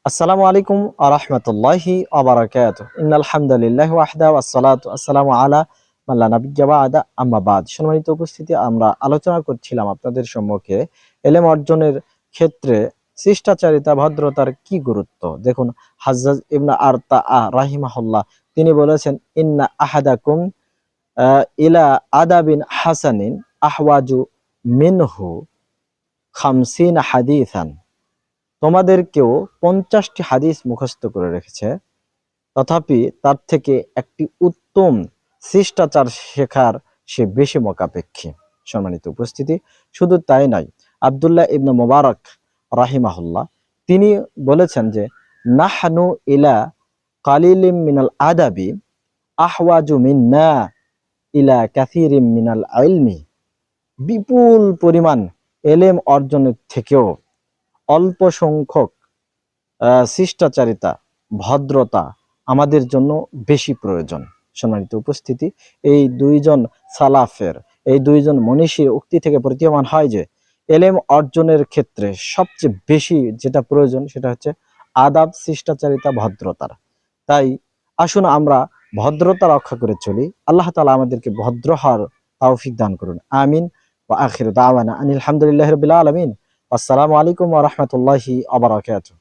আসসালামু আলাইকুম ওয়া রাহমাতুল্লাহি ওয়া বারাকাতুহু। ইন্নাল হামদালিল্লাহি ওয়াহদাহু ওয়াসসালাতু ওয়াসসালামু আলা মান লা নাবিয়্যা বা'দা আম্মা বা'দ। সম্মানিত উপস্থিতি, আমরা আলোচনা করছিলাম আপনাদের সম্মুখে ইলম অর্জনের ক্ষেত্রে শিষ্টাচারিতা ভদ্রতার কি গুরুত্ব। দেখুন, হাজ্জাজ ইবনে আরতাআ রাহিমাহুল্লাহ তিনি বলেছেন, ইন্না আহাদাকুম ইলা আদাবিন হাসানিন আহওয়াজু মিনহু খামসিনা হাদিসান। তোমাদের কেউ 50টি হাদিস মুখস্থ করে রেখেছে, তথাপি তার থেকে একটি উত্তম শিষ্টাচার শেখার সে বেশি মোকাপেক্ষী। সম্মানিত উপস্থিতি, শুধু তাই নয়, আব্দুল্লাহ ইবনে মুবারক রাহিমাহুল্লাহ তিনি বলেছেন যে, নাহনু ইলা কালিলিম মিনাল আদাবি আহওয়াজু মিন্না ইলা কাসিরিম মিনাল ইলমি। বিপুল পরিমাণ এলেম অর্জনের থেকেও অল্প সংখ্যক শিষ্টাচারিতা ভদ্রতা আমাদের জন্য বেশি প্রয়োজন। সম্মানিত উপস্থিতি, এই দুইজন সালাফের, এই দুইজন মনীষীর উক্তি থেকে প্রতীয়মান হয় যে এলেম অর্জনের ক্ষেত্রে সবচেয়ে বেশি যেটা প্রয়োজন সেটা হচ্ছে আদাব, শিষ্টাচারিতা, ভদ্রতার। তাই আসুন আমরা ভদ্রতা রক্ষা করে চলি। আল্লাহ তাআলা আমাদেরকে ভদ্র হওয়ার তৌফিক দান করুন। আমিন। ওয়া আখিরু দাওয়ানা আনিল হামদুলিল্লাহি রাব্বিল আলামিন। আসসালামু আলাইকুম ওয়া রাহমাতুল্লাহি ওয়া বারাকাতুহু।